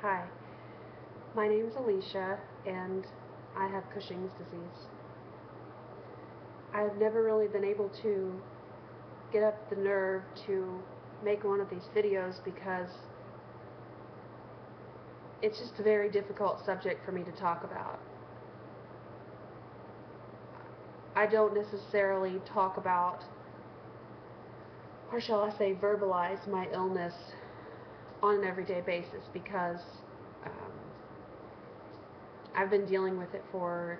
Hi, my name's Alicia, and I have Cushing's disease. I've never really been able to get up the nerve to make one of these videos because it's just a very difficult subject for me to talk about. I don't necessarily talk about, or shall I say verbalize, my illness on an everyday basis because um, I've been dealing with it for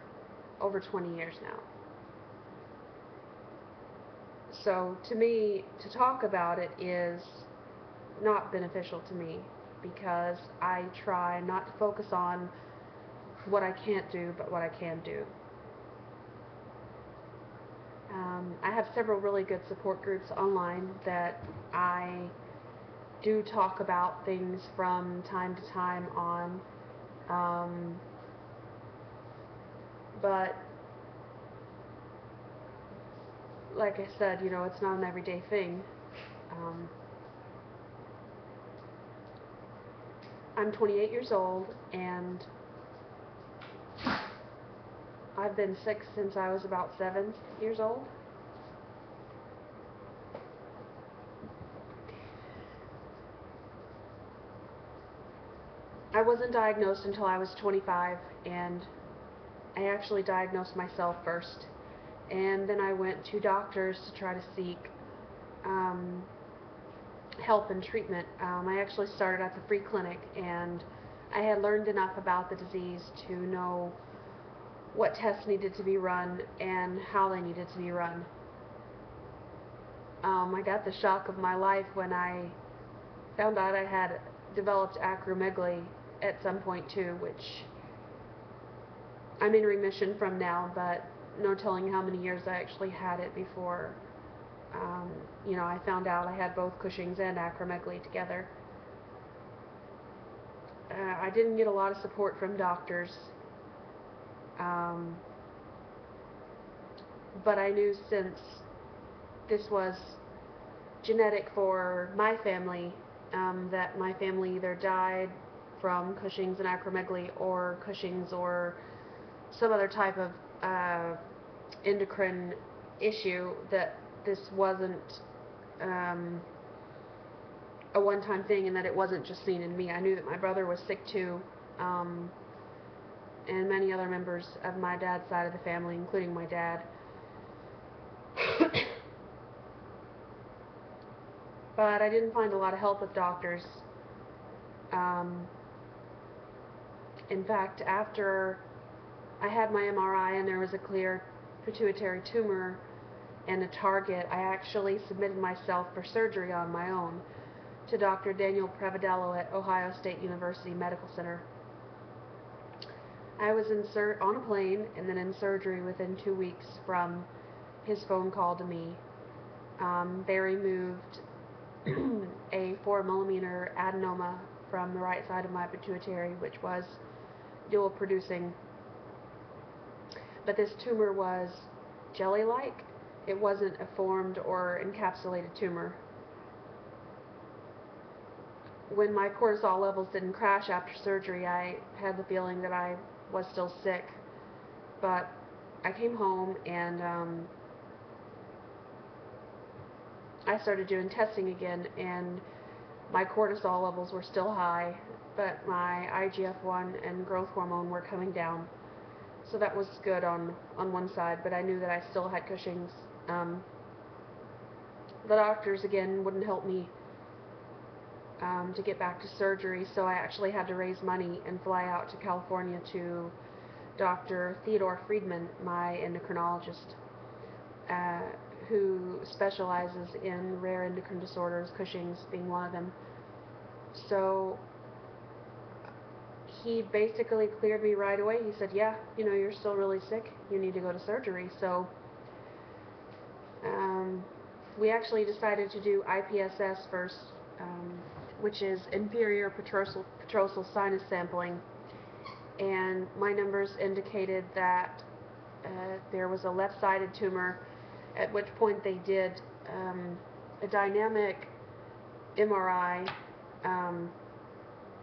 over 20 years now. So to me, to talk about it is not beneficial to me because I try not to focus on what I can't do, but what I can do. I have several really good support groups online that I do talk about things from time to time on, but like I said, it's not an everyday thing. Um, I'm 28 years old, and I've been sick since I was about 7 years old. I wasn't diagnosed until I was 25, and I actually diagnosed myself first. And then I went to doctors to try to seek um, help and treatment. I actually started at the free clinic, and I had learned enough about the disease to know what tests needed to be run and how they needed to be run. I got the shock of my life when I found out I had developed acromegaly at some point too, which I'm in remission from now, but no telling how many years I actually had it before I found out I had both Cushing's and acromegaly together. I didn't get a lot of support from doctors, um, but I knew since this was genetic for my family, that my family either died from Cushing's and acromegaly or Cushing's or some other type of endocrine issue, that this wasn't a one-time thing and that it wasn't just seen in me. I knew that my brother was sick too, and many other members of my dad's side of the family, including my dad. But I didn't find a lot of help with doctors. Um, in fact, after I had my MRI and there was a clear pituitary tumor and a target, I actually submitted myself for surgery on my own to Dr. Daniel Prevedello at Ohio State University Medical Center. I was on a plane and then in surgery within 2 weeks from his phone call to me. They removed a 4 millimeter adenoma from the right side of my pituitary, which was dual producing. But this tumor was jelly-like. It wasn't a formed or encapsulated tumor. When my cortisol levels didn't crash after surgery, I had the feeling that I was still sick. But I came home and I started doing testing again, and my cortisol levels were still high, but my IGF-1 and growth hormone were coming down. So that was good on one side, but I knew that I still had Cushing's. The doctors, again, wouldn't help me to get back to surgery, so I actually had to raise money and fly out to California to Dr. Theodore Friedman, my endocrinologist, who specializes in rare endocrine disorders, Cushing's being one of them. So he basically cleared me right away. He said, yeah, you're still really sick. You need to go to surgery. So we actually decided to do IPSS first, which is inferior petrosal sinus sampling. And my numbers indicated that there was a left-sided tumor, at which point they did a dynamic MRI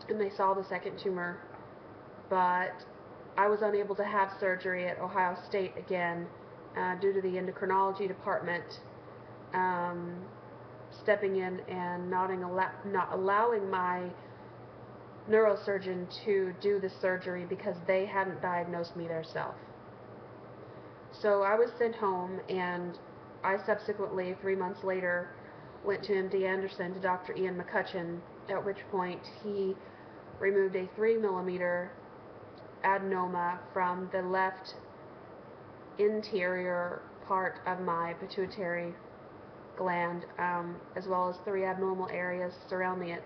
and they saw the second tumor, but I was unable to have surgery at Ohio State again due to the endocrinology department um, stepping in and not allowing my neurosurgeon to do the surgery because they hadn't diagnosed me themselves. So I was sent home, and I subsequently, 3 months later, went to MD Anderson to Dr. Ian McCutcheon, at which point he removed a 3 millimeter adenoma from the left interior part of my pituitary gland, as well as 3 abnormal areas surrounding it.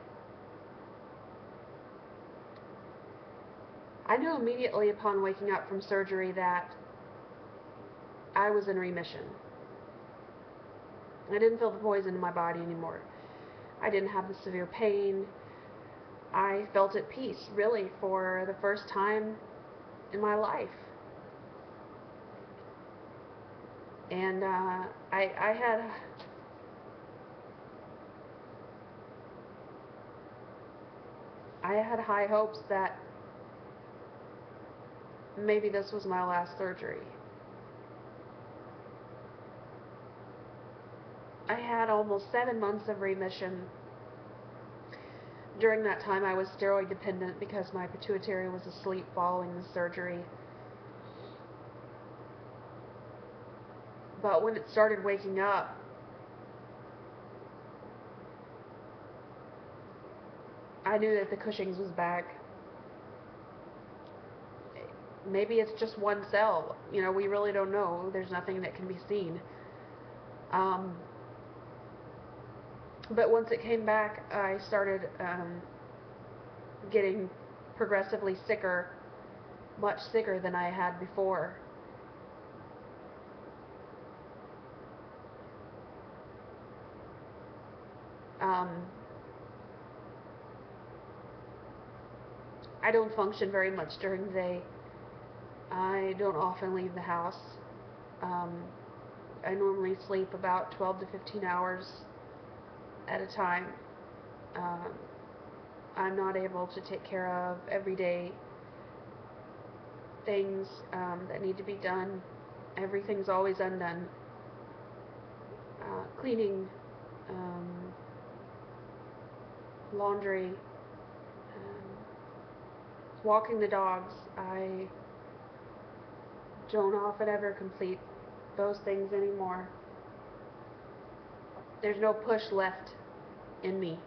I knew immediately upon waking up from surgery that I was in remission. I didn't feel the poison in my body anymore. I didn't have the severe pain. I felt at peace, really, for the first time in my life. And I had high hopes that maybe this was my last surgery. I had almost 7 months of remission. During that time, I was steroid dependent because my pituitary was asleep following the surgery. But when it started waking up, I knew that the Cushing's was back. Maybe it's just one cell. We really don't know. There's nothing that can be seen. But once it came back, I started getting progressively sicker, much sicker than I had before. I don't function very much during the day. I don't often leave the house. I normally sleep about 12 to 15 hours at a time. I'm not able to take care of everyday things that need to be done. Everything's always undone. Cleaning, laundry, walking the dogs. I don't often ever complete those things anymore. There's no push left in me.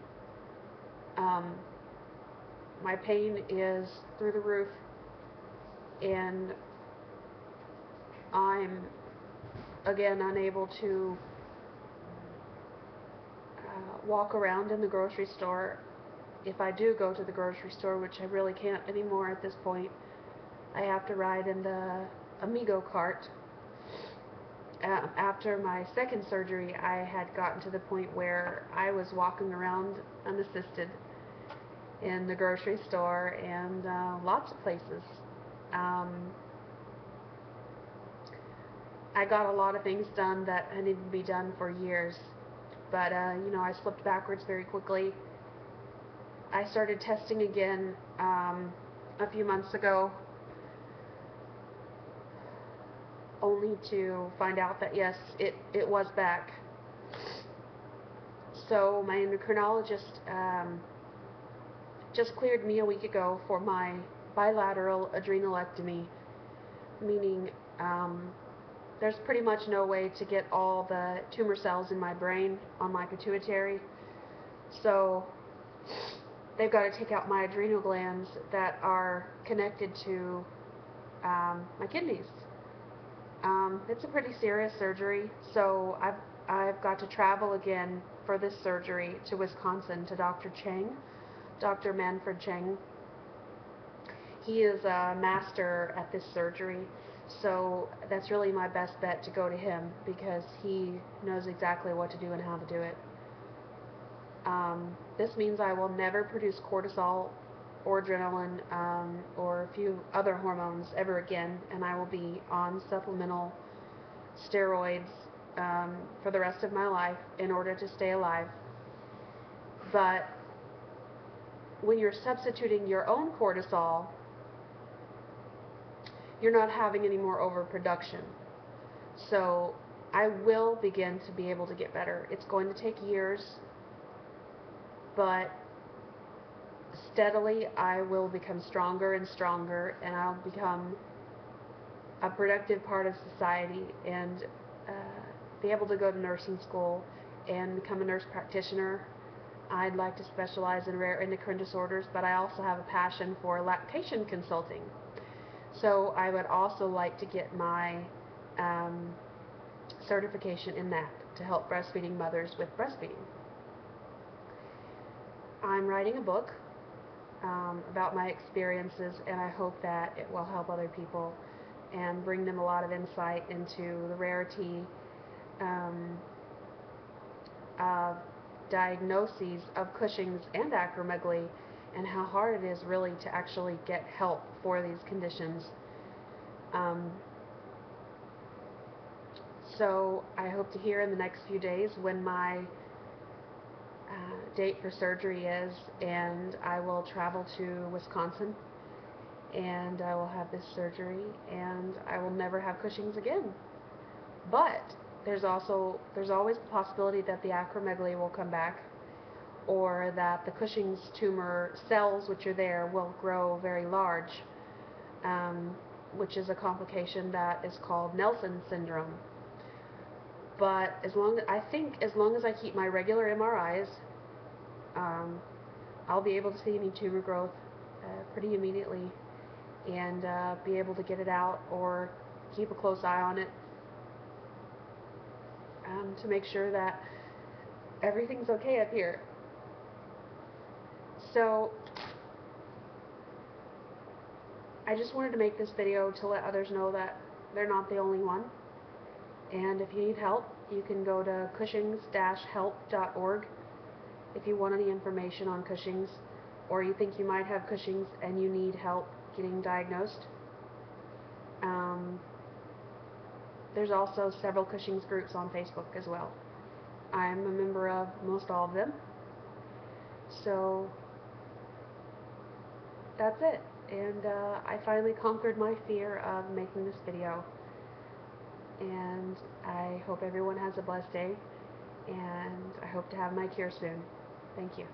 My pain is through the roof, and I'm again unable to walk around in the grocery store. If I do go to the grocery store, which I really can't anymore at this point, I have to ride in the Amigo cart. After my second surgery, I had gotten to the point where I was walking around unassisted in the grocery store and lots of places. I got a lot of things done that had needed to be done for years, but I slipped backwards very quickly. I started testing again a few months ago, only to find out that yes, it was back. So my endocrinologist just cleared me a week ago for my bilateral adrenalectomy, meaning there's pretty much no way to get all the tumor cells in my brain on my pituitary. So they've got to take out my adrenal glands that are connected to my kidneys. It's a pretty serious surgery, so I've got to travel again for this surgery to Wisconsin to Dr. Cheng, Dr. Manfred Cheng. He is a master at this surgery, so that's really my best bet to go to him because he knows exactly what to do and how to do it. This means I will never produce cortisol or adrenaline or a few other hormones ever again, and I will be on supplemental steroids for the rest of my life in order to stay alive. But when you're substituting your own cortisol, you're not having any more overproduction. So I will begin to be able to get better. It's going to take years, but steadily I will become stronger and stronger, and I'll become a productive part of society and be able to go to nursing school and become a nurse practitioner. I'd like to specialize in rare endocrine disorders, but I also have a passion for lactation consulting. So I would also like to get my certification in that to help breastfeeding mothers with breastfeeding. I'm writing a book about my experiences, and I hope that it will help other people and bring them a lot of insight into the rarity of diagnoses of Cushing's and acromegaly, and how hard it is really to actually get help for these conditions. So I hope to hear in the next few days when my date for surgery is, and I will travel to Wisconsin and I will have this surgery, and I will never have Cushing's again. But there's always the possibility that the acromegaly will come back, or that the Cushing's tumor cells which are there will grow very large, which is a complication that is called Nelson syndrome. But as long as I keep my regular MRIs, I'll be able to see any tumor growth pretty immediately, and be able to get it out or keep a close eye on it to make sure that everything's okay up here. So I just wanted to make this video to let others know that they're not the only one. And if you need help, you can go to cushings-help.org if you want any information on Cushing's, or you think you might have Cushing's and you need help getting diagnosed. There's also several Cushing's groups on Facebook as well. I'm a member of most all of them. So that's it. And I finally conquered my fear of making this video. And I hope everyone has a blessed day, and I hope to have my cure soon. Thank you.